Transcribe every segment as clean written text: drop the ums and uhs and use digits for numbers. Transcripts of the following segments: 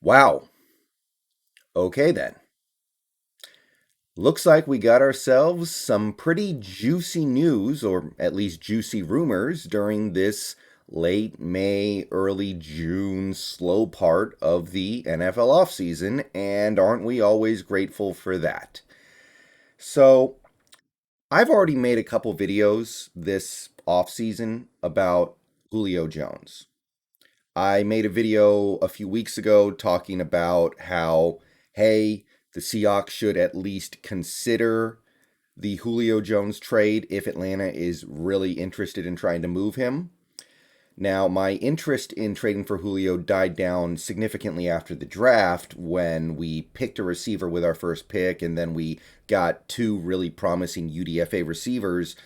Wow. Okay then. Looks like we got ourselves some pretty juicy news, or at least juicy rumors, during this late May, early June slow part of the NFL offseason, and aren't we always grateful for that? So, I've already made a couple videos this offseason about Julio Jones. I made a video a few weeks ago talking about how, hey, the Seahawks should at least consider the Julio Jones trade if Atlanta is really interested in trying to move him. Now, my interest in trading for Julio died down significantly after the draft when we picked a receiver with our first pick and then we got two really promising UDFA receivers,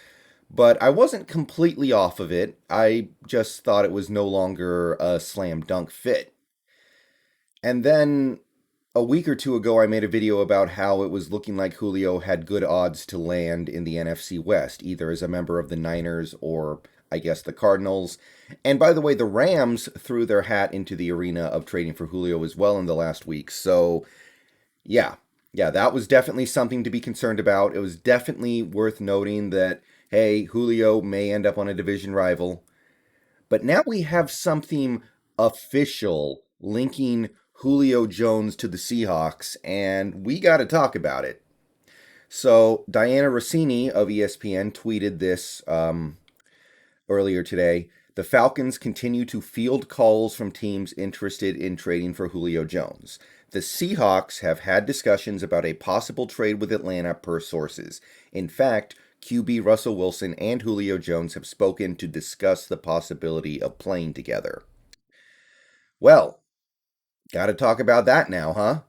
but I wasn't completely off of it. I just thought it was no longer a slam dunk fit. And then a week or two ago, I made a video about how it was looking like Julio had good odds to land in the NFC West, either as a member of the Niners or, I guess, the Cardinals. And by the way, the Rams threw their hat into the arena of trading for Julio as well in the last week. So, yeah, that was definitely something to be concerned about. It was definitely worth noting that, hey, Julio may end up on a division rival. But now we have something official linking Julio Jones to the Seahawks, and we got to talk about it. So, Diana Rossini of ESPN tweeted this earlier today. The Falcons continue to field calls from teams interested in trading for Julio Jones. The Seahawks have had discussions about a possible trade with Atlanta per sources. In fact, QB Russell Wilson and Julio Jones have spoken to discuss the possibility of playing together. Well, got to talk about that now, huh?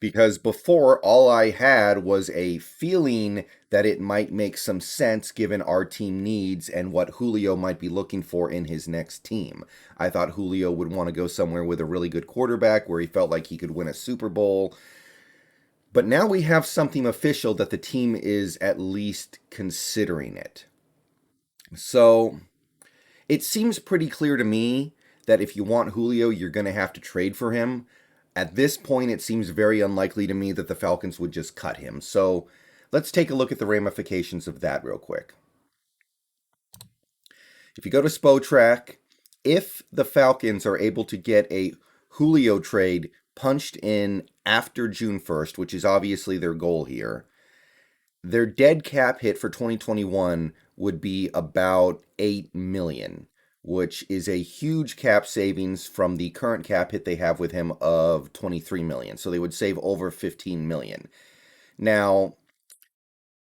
Because before, all I had was a feeling that it might make some sense given our team needs and what Julio might be looking for in his next team. I thought Julio would want to go somewhere with a really good quarterback where he felt like he could win a Super Bowl. But now we have something official that the team is at least considering it. So it seems pretty clear to me that if you want Julio, you're going to have to trade for him. At this point, it seems very unlikely to me that the Falcons would just cut him. So let's take a look at the ramifications of that real quick. If you go to Spotrac, if the Falcons are able to get a Julio trade punched in after June 1st, which is obviously their goal here, their dead cap hit for 2021 would be about $8 million, which is a huge cap savings from the current cap hit they have with him of $23 million. So they would save over $15 million. Now,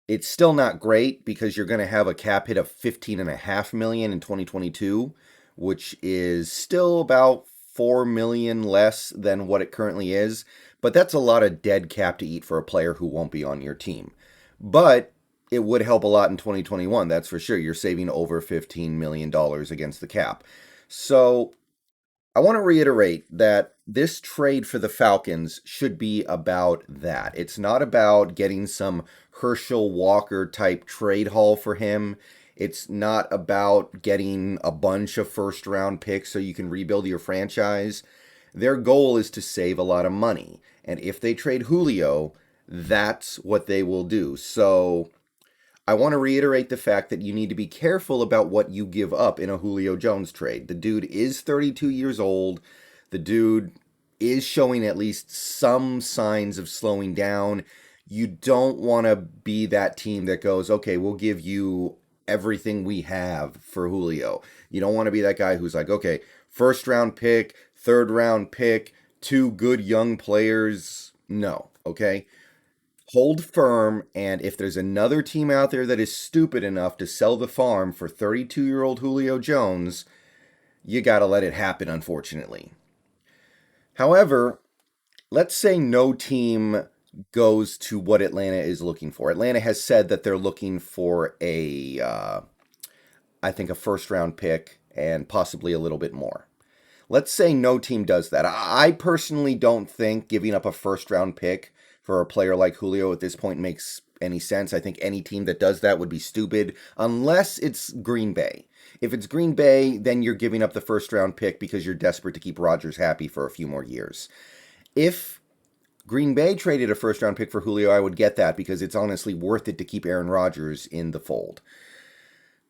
it's still not great because you're going to have a cap hit of $15.5 million in 2022, which is still about $4 million less than what it currently is. But that's a lot of dead cap to eat for a player who won't be on your team. But it would help a lot in 2021, that's for sure. You're saving over $15 million against the cap. So I want to reiterate that this trade for the Falcons should be about that. It's not about getting some Herschel Walker type trade haul for him. It's not about getting a bunch of first round picks so you can rebuild your franchise. Their goal is to save a lot of money. And if they trade Julio, that's what they will do. So I want to reiterate the fact that you need to be careful about what you give up in a Julio Jones trade. The dude is 32 years old. The dude is showing at least some signs of slowing down. You don't want to be that team that goes, okay, we'll give you everything we have for Julio. You don't want to be that guy who's like, okay, first round pick, third round pick, two good young players. No, okay? Hold firm, and if there's another team out there that is stupid enough to sell the farm for 32-year-old Julio Jones, you gotta let it happen, unfortunately. However, let's say no team goes to what Atlanta is looking for. Atlanta has said that they're looking for I think, a first-round pick and possibly a little bit more. Let's say no team does that. I personally don't think giving up a first-round pick for a player like Julio at this point makes any sense. I think any team that does that would be stupid, unless it's Green Bay. If it's Green Bay, then you're giving up the first round pick because you're desperate to keep Rodgers happy for a few more years. If Green Bay traded a first round pick for Julio, I would get that because it's honestly worth it to keep Aaron Rodgers in the fold.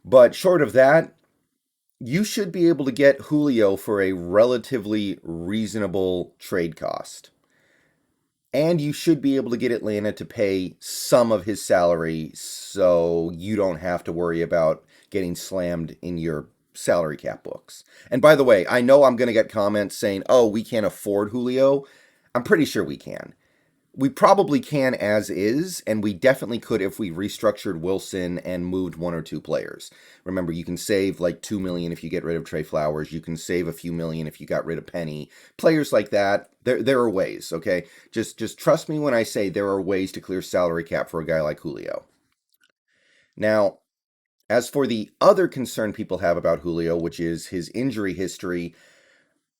But short of that, you should be able to get Julio for a relatively reasonable trade cost. And you should be able to get Atlanta to pay some of his salary so you don't have to worry about getting slammed in your salary cap books. And by the way, I know I'm going to get comments saying, oh, we can't afford Julio. I'm pretty sure we can. We probably can as is, and we definitely could if we restructured Wilson and moved one or two players. Remember, you can save like $2 million if you get rid of Trey Flowers. You can save a few million if you got rid of Penny. Players like that, there are ways, okay? Just trust me when I say there are ways to clear salary cap for a guy like Julio. Now, as for the other concern people have about Julio, which is his injury history,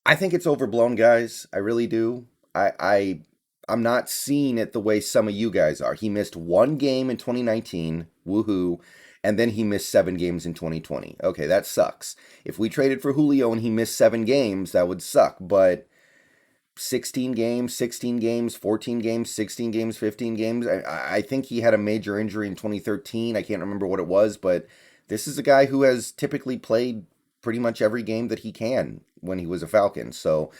I think it's overblown, guys. I really do. I'm not seeing it the way some of you guys are. He missed one game in 2019, woohoo, and then he missed 7 games in 2020. Okay, that sucks. If we traded for Julio and he missed 7 games, that would suck. But 16 games, 16 games, 14 games, 16 games, 15 games. I think he had a major injury in 2013. I can't remember what it was, but this is a guy who has typically played pretty much every game that he can when he was a Falcon. So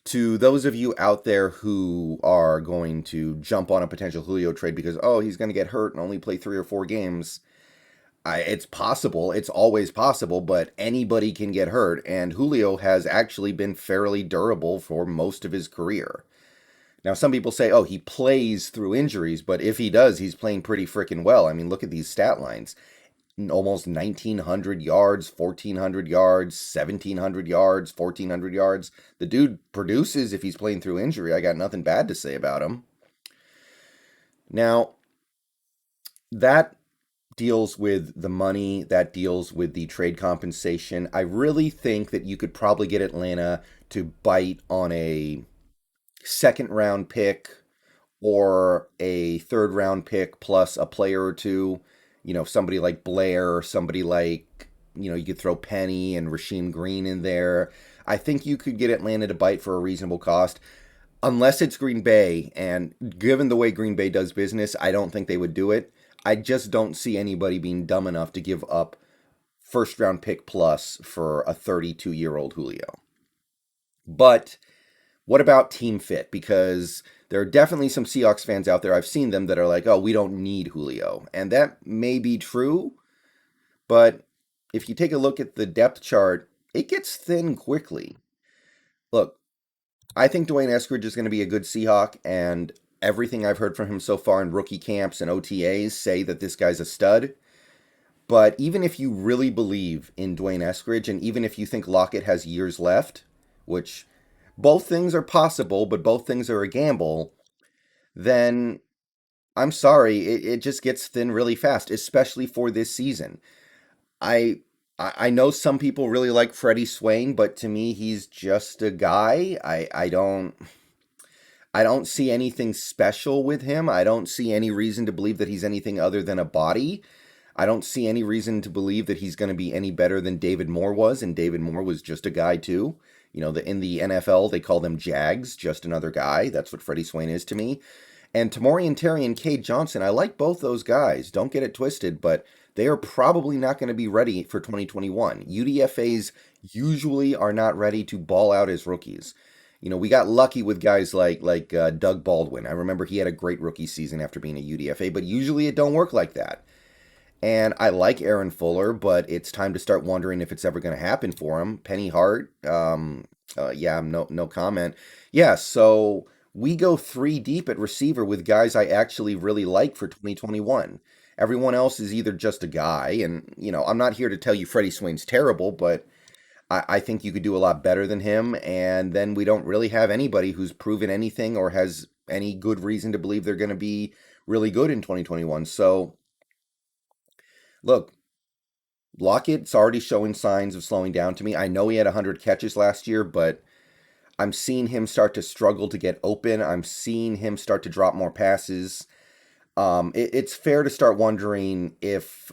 to those of you out there who are going to jump on a potential Julio trade because, oh, he's going to get hurt and only play 3 or 4 games, it's possible. It's always possible, but anybody can get hurt. And Julio has actually been fairly durable for most of his career. Now, some people say, oh, he plays through injuries, but if he does, he's playing pretty freaking well. I mean, look at these stat lines. Almost 1,900 yards, 1,400 yards, 1,700 yards, 1,400 yards. The dude produces if he's playing through injury. I got nothing bad to say about him. Now, that deals with the money, that deals with the trade compensation. I really think that you could probably get Atlanta to bite on a second round pick or a third round pick plus a player or two. You know, somebody like Blair or somebody like, you could throw Penny and Rasheem Green in there. I think you could get Atlanta to bite for a reasonable cost. Unless it's Green Bay, and given the way Green Bay does business, I don't think they would do it. I just don't see anybody being dumb enough to give up first round pick plus for a 32-year-old Julio. But what about team fit? Because there are definitely some Seahawks fans out there, I've seen them, that are like, oh, we don't need Julio. And that may be true, but if you take a look at the depth chart, it gets thin quickly. Look, I think Dwayne Eskridge is going to be a good Seahawk, and everything I've heard from him so far in rookie camps and OTAs say that this guy's a stud. But even if you really believe in Dwayne Eskridge, and even if you think Lockett has years left, which both things are possible, but both things are a gamble, then I'm sorry, it just gets thin really fast, especially for this season. I I know some people really like Freddie Swain, but to me, he's just a guy. I don't see anything special with him. I don't see any reason to believe that he's anything other than a body. I don't see any reason to believe that he's going to be any better than David Moore was, and David Moore was just a guy too. In the NFL, they call them Jags, just another guy. That's what Freddie Swain is to me. And Tamorrion Terry and Cade Johnson, I like both those guys. Don't get it twisted, but they are probably not going to be ready for 2021. UDFAs usually are not ready to ball out as rookies. We got lucky with guys like Doug Baldwin. I remember he had a great rookie season after being a UDFA, but usually it don't work like that. And I like Aaron Fuller, but it's time to start wondering if it's ever going to happen for him. Penny Hart, yeah, no comment. Yeah, so we go 3 deep at receiver with guys I actually really like for 2021. Everyone else is either just a guy, and I'm not here to tell you Freddie Swain's terrible, but I think you could do a lot better than him. And then we don't really have anybody who's proven anything or has any good reason to believe they're going to be really good in 2021. So look, Lockett's already showing signs of slowing down to me. I know he had 100 catches last year, but I'm seeing him start to struggle to get open. I'm seeing him start to drop more passes. it's fair to start wondering if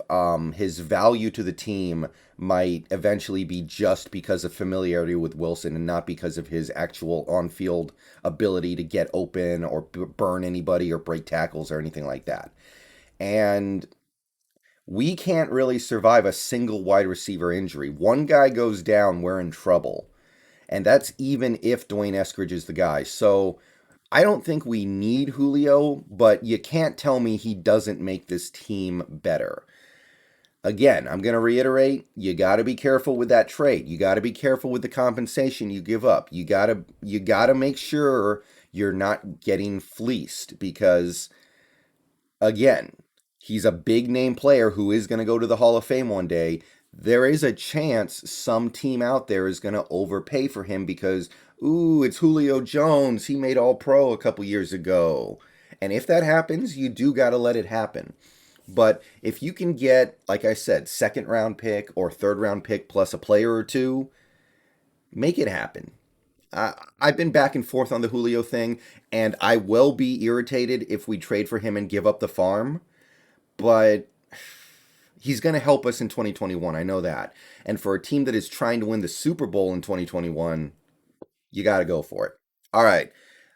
his value to the team might eventually be just because of familiarity with Wilson and not because of his actual on field ability to get open or burn anybody or break tackles or anything like that. And we can't really survive a single wide receiver injury. One guy goes down, we're in trouble. And that's even if Dwayne Eskridge is the guy. So I don't think we need Julio, but you can't tell me he doesn't make this team better. Again, I'm going to reiterate, you got to be careful with that trade. You got to be careful with the compensation you give up. You got to make sure you're not getting fleeced because again, he's a big name player who is going to go to the Hall of Fame one day. There is a chance some team out there is going to overpay for him because, ooh, it's Julio Jones. He made All Pro a couple years ago. And if that happens, you do got to let it happen. But if you can get, like I said, second round pick or third round pick plus a player or two, make it happen. I've been back and forth on the Julio thing, and I will be irritated if we trade for him and give up the farm, but he's going to help us in 2021. I know that. And for a team that is trying to win the Super Bowl in 2021, you got to go for it. All right.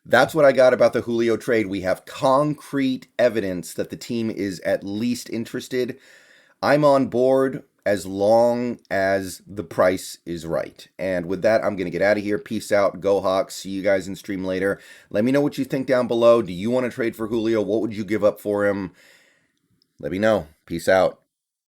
That's what I got about the Julio trade. We have concrete evidence that the team is at least interested. I'm on board as long as the price is right. And with that, I'm going to get out of here. Peace out. Go Hawks. See you guys in stream later. Let me know what you think down below. Do you want to trade for Julio? What would you give up for him? Let me know. Peace out.